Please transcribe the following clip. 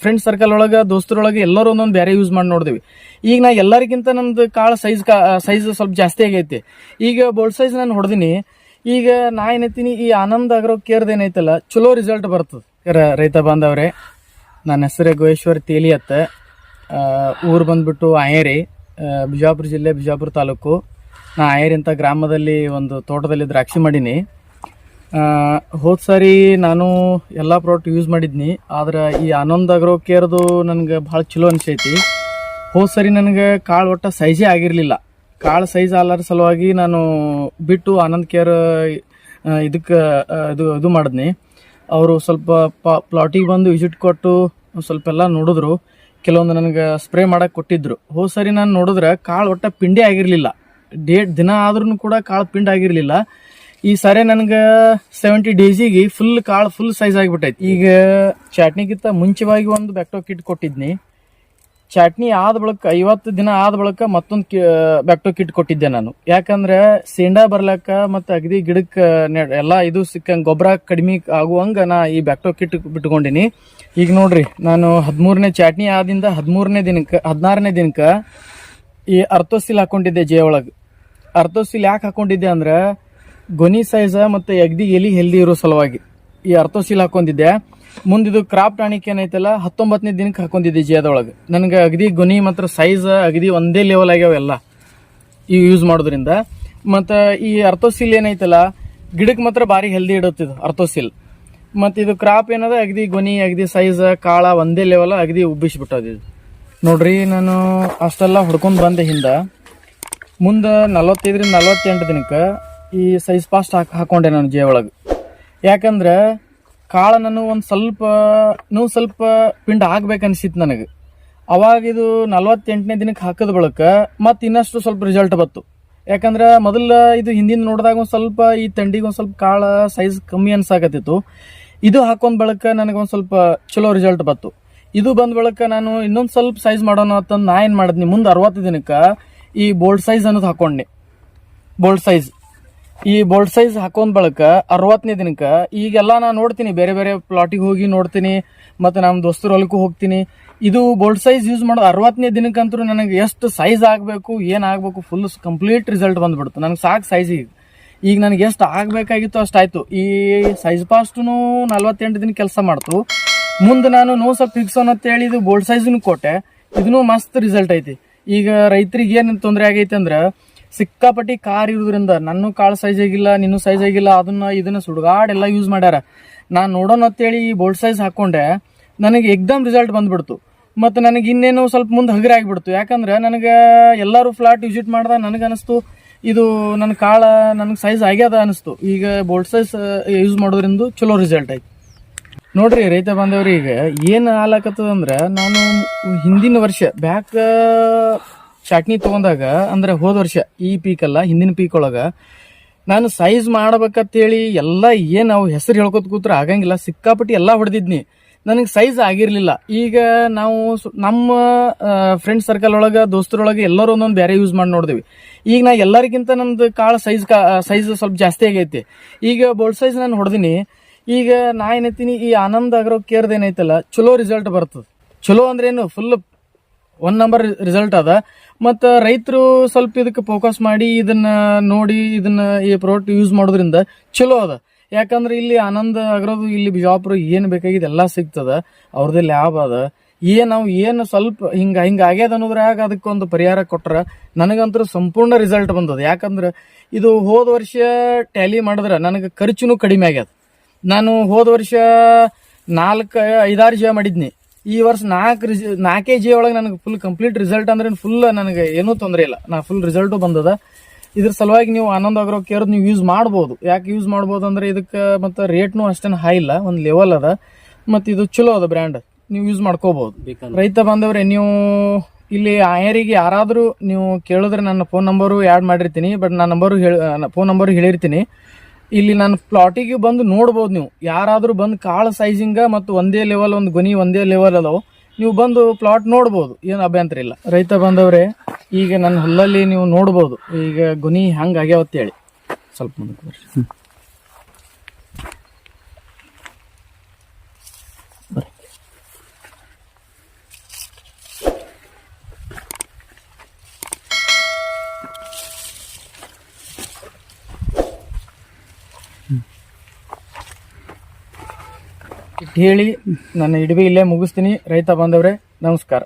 Friend circle ಒಳಗೆ ದೋಸ್ತರೊಳಗೆ ಎಲ್ಲರೂ ಒಂದೊಂದು ಬೇರೆ ಯೂಸ್ ಮಾಡಿ ನೋಡಿದ್ವಿ. ಈಗ ನಾ ಎಲ್ಲರಿಗಿಂತ ನಮ್ದು ಕಾಳು ಸೈಜ್ ಸ್ವಲ್ಪ ಜಾಸ್ತಿ ಆಗೈತಿ. ಈಗ ಬೋಲ್ಡ್ ಸೈಜ್ ನಾನು ಹೊಡೆದಿನಿ. ಈಗ ನಾ ಏನೈತೀನಿ, ಈ ಆನಂದ್ ಅಗ್ರೋ ಕೇರ್ದು ಏನೈತಲ್ಲ ಚಲೋ ರಿಸಲ್ಟ್ ಬರ್ತದೆ. ರೈತ ಬಾಂಧವ್ರೆ, ನನ್ನ ಹೆಸರೇ ಗೋಯೇಶ್ವರ್ ತೇಲಿ ಅತ್ತ. ಊರು ಬಂದ್ಬಿಟ್ಟು ಆಯೇರಿ, ಬಿಜಾಪುರ ಜಿಲ್ಲೆ, ಬಿಜಾಪುರ ತಾಲೂಕು. ನಾ ಆಯೇರಿ ಅಂತ ಗ್ರಾಮದಲ್ಲಿ ಒಂದು ತೋಟದಲ್ಲಿ ದ್ರಾಕ್ಷಿ ಮಾಡೀನಿ. ಹೋದ ಸಾರಿ ನಾನು ಎಲ್ಲ ಪ್ರಾಡಕ್ಟ್ ಯೂಸ್ ಮಾಡಿದ್ನಿ, ಆದ್ರೆ ಈ ಆನಂದ್ ಅಗ್ರೋ ಕೇರ್ದು ನನಗೆ ಭಾಳ ಚಲೋ ಅನಿಸೈತಿ. ಹೋದ ಸಾರಿ ನನಗೆ ಕಾಳು ಒಟ್ಟು ಸೈಜೇ ಆಗಿರಲಿಲ್ಲ. ಕಾಳು ಸೈಜ್ ಆಲಾರ ಸಲುವಾಗಿ ನಾನು ಬಿಟ್ಟು ಆನಂದ್ ಕೇರ್ ಇದಕ್ಕೆ ಇದು ಮಾಡಿದ್ನಿ. ಅವರು ಸ್ವಲ್ಪ ಪ್ಲಾಟಿಗೆ ಬಂದು ವಿಸಿಟ್ ಕೊಟ್ಟು ಸ್ವಲ್ಪ ಎಲ್ಲ ನೋಡಿದ್ರು. ಕೆಲವೊಂದು ನನಗೆ ಸ್ಪ್ರೇ ಮಾಡಕ್ಕೆ ಕೊಟ್ಟಿದ್ರು. ಹೋದ ಸಾರಿ ನಾನು ನೋಡಿದ್ರೆ ಕಾಳು ಒಟ್ಟು ಪಿಂಡಿ ಆಗಿರಲಿಲ್ಲ. ದಿನ ಆದ್ರೂ ಕೂಡ ಕಾಳು ಪಿಂಡ್ ಆಗಿರಲಿಲ್ಲ. ಈ ಸಾರಿ ನನಗೆ 70 ಡೇಸಿಗೆ ಫುಲ್ ಸೈಜ್ ಆಗಿಬಿಟ್ಟೈತಿ. ಈಗ ಚಾಟ್ನಿಗಿಂತ ಮುಂಚೆವಾಗಿ ಒಂದು ಬ್ಯಾಕ್ಟೋ ಕಿಟ್ ಕೊಟ್ಟಿದ್ನಿ. ಚಾಟ್ನಿ ಆದ ಬಳಿಕ 50 ದಿನ ಆದ ಬಳಿಕ ಮತ್ತೊಂದು ಬ್ಯಾಕ್ಟೋ ಕಿಟ್ ಕೊಟ್ಟಿದ್ದೆ ನಾನು. ಯಾಕಂದ್ರೆ ಸೇಂಡಾ ಬರ್ಲಕ್ಕ ಮತ್ತು ಅಗದಿ ಗಿಡಕ್ಕೆ ಎಲ್ಲ ಇದು ಸಿಕ್ಕಂಗೆ ಗೊಬ್ಬರ ಕಡಿಮೆ ಆಗುವಂಗೆ ನಾ ಈ ಬ್ಯಾಕ್ಟೋ ಕಿಟ್ ಬಿಟ್ಕೊಂಡಿನಿ. ಈಗ ನೋಡ್ರಿ, ನಾನು 13ನೇ ಚಾಟ್ನಿ ಆದಿಂದ 16ನೇ ದಿನಕ್ಕೆ ಈ ಅರ್ಥೋಸಿಲ್ ಹಾಕೊಂಡಿದ್ದೆ ಜೇ ಒಳಗೆ. ಅರ್ಥೋಸಿಲ್ ಯಾಕೆ ಹಾಕೊಂಡಿದ್ದೆ ಅಂದ್ರೆ ಗೊನಿ ಸೈಜ್ ಮತ್ತು ಅಗದಿ ಎಲಿ ಹೆಲ್ದಿ ಇರೋ ಸಲುವಾಗಿ ಈ ಅರ್ಥೋಸಿಲ್ ಹಾಕೊಂಡಿದ್ದೆ. ಮುಂದಿದು ಕ್ರಾಪ್ ಟಾನಿಕ್ ಏನೈತಲ್ಲ 19ನೇ ದಿನಕ್ಕೆ ಹಾಕೊಂಡಿದ್ದೆ ಜೇದೊಳಗೆ. ನನಗೆ ಅಗದಿ ಗೊನಿ ಮತ್ತು ಸೈಜ್ ಅಗದಿ ಒಂದೇ ಲೆವೆಲ್ ಆಗ್ಯಾವೆಲ್ಲ ಈ ಯೂಸ್ ಮಾಡೋದ್ರಿಂದ. ಮತ್ತು ಈ ಅರ್ಥೋಸಿಲ್ ಏನೈತಲ್ಲ ಗಿಡಕ್ಕೆ ಮಾತ್ರ ಭಾರಿ ಹೆಲ್ದಿ ಇಡುತ್ತಿದ್ದು ಅರ್ಥೋಸಿಲ್. ಮತ್ತು ಇದು ಕ್ರಾಪ್ ಏನದ ಅಗದಿ ಗೊನಿ ಅಗದಿ ಸೈಜ್ ಕಾಳ ಒಂದೇ ಲೆವೆಲ್ ಅಗದಿ ಉಬ್ಬಿಸ್ಬಿಟ್ಟದಿದ್ದು. ನೋಡ್ರಿ, ನಾನು ಅಷ್ಟೆಲ್ಲ ಹೊಡ್ಕೊಂಡು ಬಂದೆ. ಹಿಂದೆ ಮುಂದೆ 45ರಿಂದ 48 ದಿನಕ್ಕೆ ಈ ಸೈಜ್ ಪಾಸ್ಟ್ ಹಾಕೊಂಡೆ ನಾನು ಜೇ ಒಳಗೆ. ಯಾಕಂದ್ರೆ ಕಾಳು ನಾನು ಸ್ವಲ್ಪ ಪಿಂಡ್ ಆಗ್ಬೇಕನ್ಸಿತ್ತು ನನಗೆ. ಅವಾಗ ಇದು 48ನೇ ದಿನಕ್ಕೆ ಹಾಕಿದ ಬಳಿಕ ಮತ್ತು ಇನ್ನಷ್ಟು ಸ್ವಲ್ಪ ರಿಸಲ್ಟ್ ಬಂತು. ಯಾಕಂದ್ರೆ ಮೊದಲ ಇದು ಹಿಂದಿನ ನೋಡಿದಾಗ ಒಂದು ಸ್ವಲ್ಪ ಈ ತಂಡಿಗೆ ಒಂದು ಸ್ವಲ್ಪ ಕಾಳು ಸೈಜ್ ಕಮ್ಮಿ ಅನ್ಸಾಕತ್ತಿತ್ತು. ಇದು ಹಾಕೊಂಡ್ ಬಳಿಕ ನನಗೆ ಒಂದು ಸ್ವಲ್ಪ ಚಲೋ ರಿಸಲ್ಟ್ ಬಂತು. ಇದು ಬಂದ ಬಳಿಕ ನಾನು ಇನ್ನೊಂದು ಸ್ವಲ್ಪ ಸೈಜ್ ಮಾಡೋಣ ಅಂತಂದು ನಾ ಏನು ಮಾಡಿದ್ನಿ, ಮುಂದೆ 60 ದಿನಕ್ಕೆ ಈ ಬೋಲ್ಡ್ ಸೈಜ್ ಅನ್ನೋದು ಹಾಕೊಂಡೆ. ಈ ಬೋಲ್ಡ್ ಸೈಜ್ ಹಾಕೊಂಡ್ ಬಳಿಕ 60ನೇ ದಿನಕ್ಕೆ ಈಗೆಲ್ಲ ನಾನು ನೋಡ್ತೀನಿ, ಬೇರೆ ಬೇರೆ ಪ್ಲಾಟಿಗೆ ಹೋಗಿ ನೋಡ್ತೀನಿ ಮತ್ತು ನಮ್ಮ ದೋಸ್ತರ ಹೊಲಕ್ಕೂ ಹೋಗ್ತೀನಿ. ಇದು ಬೋಲ್ಡ್ ಸೈಜ್ ಯೂಸ್ ಮಾಡೋದು 60ನೇ ದಿನಕ್ಕಂತೂ ನನಗೆ ಎಷ್ಟು ಸೈಜ್ ಆಗಬೇಕು ಏನಾಗಬೇಕು ಫುಲ್ ಕಂಪ್ಲೀಟ್ ರಿಸಲ್ಟ್ ಬಂದ್ಬಿಡ್ತು. ನನಗೆ ಸಾಕು ಸೈಜ್. ಈಗ ನನಗೆ ಎಷ್ಟು ಆಗಬೇಕಾಗಿತ್ತು ಅಷ್ಟಾಯ್ತು. ಈ ಸೈಜ್ ಪಾಸ್ಟೂ 48 ದಿನ ಕೆಲಸ ಮಾಡ್ತು. ಮುಂದೆ ನಾನು ಸ್ವಲ್ಪ ಫಿಕ್ಸೋನ್ ಅಂತೇಳಿ ಇದು ಬೋಲ್ಡ್ ಸೈಜ್ನು ಕೊಟ್ಟೆ. ಇದನ್ನು ಮಸ್ತ್ ರಿಸಲ್ಟ್ ಐತಿ. ಈಗ ರೈತರಿಗೆ ಏನು ತೊಂದರೆ ಆಗೈತೆ ಅಂದ್ರೆ ಸಿಕ್ಕಾಪಟ್ಟಿ ಕಾರ್ ಇರೋದ್ರಿಂದ ನನ್ನ ಕಾಳು ಸೈಜ್ ಆಗಿಲ್ಲ, ನಿನ್ನೂ ಸೈಜ್ ಆಗಿಲ್ಲ, ಇದನ್ನ ಸುಡುಗಾಡೆಲ್ಲ ಯೂಸ್ ಮಾಡ್ಯಾರ. ನಾನು ನೋಡೋಣ ಅಂತೇಳಿ ಈ ಬೋಲ್ಡ್ ಸೈಜ್ ಹಾಕೊಂಡೆ, ನನಗೆ ಎಕ್ದಮ್ ರಿಸಲ್ಟ್ ಬಂದ್ಬಿಡ್ತು. ಮತ್ತು ನನಗೆ ಇನ್ನೇನು ಸ್ವಲ್ಪ ಮುಂದೆ ಹಗರ ಆಗಿಬಿಡ್ತು. ಯಾಕಂದ್ರೆ ನನಗೆ ಎಲ್ಲರೂ ಫ್ಲಾಟ್ ವಿಸಿಟ್ ಮಾಡ್ದಾಗ ನನಗೆ ಅನಿಸ್ತು ಇದು ನನ್ನ ಕಾಳು ನನಗೆ ಸೈಜ್ ಆಗ್ಯದ ಅನಿಸ್ತು. ಈಗ ಬೋಲ್ಡ್ ಸೈಜ್ ಯೂಸ್ ಮಾಡೋದ್ರಿಂದ ಚಲೋ ರಿಸಲ್ಟ್ ಐತಿ. ನೋಡ್ರಿ ರೈತ ಬಾಂಧವ್ರಿ, ಈಗ ಏನು ಆಲಾಕತ್ತದಂದ್ರೆ ನಾನು ಹಿಂದಿನ ವರ್ಷ ಬ್ಯಾಕ್ ಚಾಟ್ನಿ ತೊಗೊಂಡಾಗ ಅಂದ್ರೆ ಹೋದ ವರ್ಷ ಈ ಪೀಕ್ ಅಲ್ಲ ಹಿಂದಿನ ಪೀಕ್ ಒಳಗೆ ನಾನು ಸೈಜ್ ಮಾಡ್ಬೇಕಂತೇಳಿ ಎಲ್ಲ ಏನು ನಾವು ಹೆಸರು ಹೇಳ್ಕೊತ ಕೂತ್ರೆ ಆಗಂಗಿಲ್ಲ, ಸಿಕ್ಕಾಪಟ್ಟಿ ಎಲ್ಲ ಹೊಡೆದಿದ್ನಿ. ನನಗೆ ಸೈಜ್ ಆಗಿರಲಿಲ್ಲ. ಈಗ ನಾವು ನಮ್ಮ ಫ್ರೆಂಡ್ ಸರ್ಕಲ್ ಒಳಗೆ ದೋಸ್ತರೊಳಗೆ ಎಲ್ಲರೂ ಒಂದೊಂದು ಬೇರೆ ಯೂಸ್ ಮಾಡಿ ನೋಡಿದ್ವಿ. ಈಗ ನಾ ಎಲ್ಲರಿಗಿಂತ ನಮ್ದು ಕಾಳು ಸೈಜ್ ಸ್ವಲ್ಪ ಜಾಸ್ತಿ ಆಗೈತಿ. ಈಗ ಬೋಲ್ಡ್ ಸೈಜ್ ನಾನು ಹೊಡೆದಿನಿ. ಈಗ ನಾ ಏನೈತೀನಿ, ಈ ಆನಂದ್ ಅಗ್ರೋ ಕೇರ್ದು ಏನೈತಲ್ಲ ಚಲೋ ರಿಸಲ್ಟ್ ಬರ್ತದೆ. ಚಲೋ ಅಂದ್ರೇನು ಫುಲ್ 1 ನಂಬರ್ ರಿಸಲ್ಟ್ ಅದ. ಮತ್ತು ರೈತರು ಸ್ವಲ್ಪ ಇದಕ್ಕೆ ಫೋಕಸ್ ಮಾಡಿ ಇದನ್ನ ನೋಡಿ ಇದನ್ನ ಈ ಪ್ರಾಡಕ್ಟ್ ಯೂಸ್ ಮಾಡೋದ್ರಿಂದ ಚಲೋ ಅದ. ಯಾಕಂದ್ರೆ ಇಲ್ಲಿ ಆನಂದ್ ಅಗ್ರೋದು ಇಲ್ಲಿ ಬಿಜಾಪುರ ಏನು ಬೇಕಾಗಿದೆ ಎಲ್ಲ ಸಿಗ್ತದ. ಅವ್ರದ್ದು ಲ್ಯಾಬ್ ಅದ. ನಾವು ಏನು ಸ್ವಲ್ಪ ಹಿಂಗೆ ಆಗ್ಯದ ಅನ್ನೋದ್ರಾಗ ಅದಕ್ಕೊಂದು ಪರಿಹಾರ ಕೊಟ್ರೆ ನನಗಂತೂ ಸಂಪೂರ್ಣ ರಿಸಲ್ಟ್ ಬಂದದ. ಯಾಕಂದ್ರೆ ಇದು ಹೋದ ವರ್ಷ ಟ್ಯಾಲಿ ಮಾಡಿದ್ರೆ ನನಗೆ ಖರ್ಚುನು ಕಡಿಮೆ ಆಗ್ಯದ. ನಾನು ಹೋದ ವರ್ಷ 4-5-6 ಜೆ ಮಾಡಿದ್ನಿ. ಈ ವರ್ಷ 4 ಜೆ ಒಳಗೆ ನನಗೆ ಫುಲ್ ಕಂಪ್ಲೀಟ್ ರಿಸಲ್ಟ್ ಅಂದ್ರೆ ಫುಲ್ ನನಗೆ ಏನೂ ತೊಂದರೆ ಇಲ್ಲ. ಫುಲ್ ರಿಸಲ್ಟು ಬಂದದ. ಇದ್ರ ಸಲುವಾಗಿ ನೀವು ಆನಂದ್ ಅಗ್ರೋ ಕೇರ್ ನೀವು ಯೂಸ್ ಮಾಡ್ಬೋದು. ಯಾಕೆ ಯೂಸ್ ಮಾಡ್ಬೋದು ಅಂದ್ರೆ ಇದಕ್ಕೆ ಮತ್ತು ರೇಟ್ನು ಅಷ್ಟೇನು ಹೈ ಇಲ್ಲ, ಒಂದು ಲೆವೆಲ್ ಅದ. ಮತ್ತು ಇದು ಚಲೋ ಅದ ಬ್ರ್ಯಾಂಡ್, ನೀವು ಯೂಸ್ ಮಾಡ್ಕೋಬಹುದು. ರೈತ ಬಾಂಧವ್ರೆ, ನೀವು ಇಲ್ಲಿ ಆಯರಿಗೆ ಯಾರಾದರೂ ನೀವು ಕೇಳಿದ್ರೆ ನನ್ನ ಫೋನ್ ನಂಬರು ಆ್ಯಡ್ ಮಾಡಿರ್ತೀನಿ. ಬಟ್ ನಾನು ಫೋನ್ ನಂಬರು ಹೇಳಿರ್ತೀನಿ. ಇಲ್ಲಿ ನಾನು ಪ್ಲಾಟಿಗೆ ಬಂದು ನೋಡ್ಬೋದು. ನೀವು ಯಾರಾದರೂ ಬಂದು ಕಾಳು ಸೈಜಿಂಗ ಮತ್ತು ಒಂದೇ ಲೆವೆಲ್, ಒಂದು ಗೊನಿ ಒಂದೇ ಲೆವೆಲ್ ಅದಾವು, ನೀವು ಬಂದು ಪ್ಲಾಟ್ ನೋಡ್ಬೋದು, ಏನು ಅಭ್ಯಂತರ ಇಲ್ಲ. ರೈತ ಬಂದವ್ರೆ, ಈಗ ನನ್ನ ಹೊಲದಲ್ಲಿ ನೀವು ನೋಡ್ಬೋದು ಈಗ ಗೊನಿ ಹೆಂಗೆ ಆಗ್ಯಾವತ್ತೇಳಿ. ಸ್ವಲ್ಪ ಮುಂದಕ್ಕೆ ಬರ್ರಿ. ಇಷ್ಟ್ ಹೇಳಿ ನನ್ನ ಇಡವಿ ಇಲ್ಲೇ ಮುಗಿಸ್ತೀನಿ. ರೈತ ಬಾಂಧವ್ರೆ, ನಮಸ್ಕಾರ.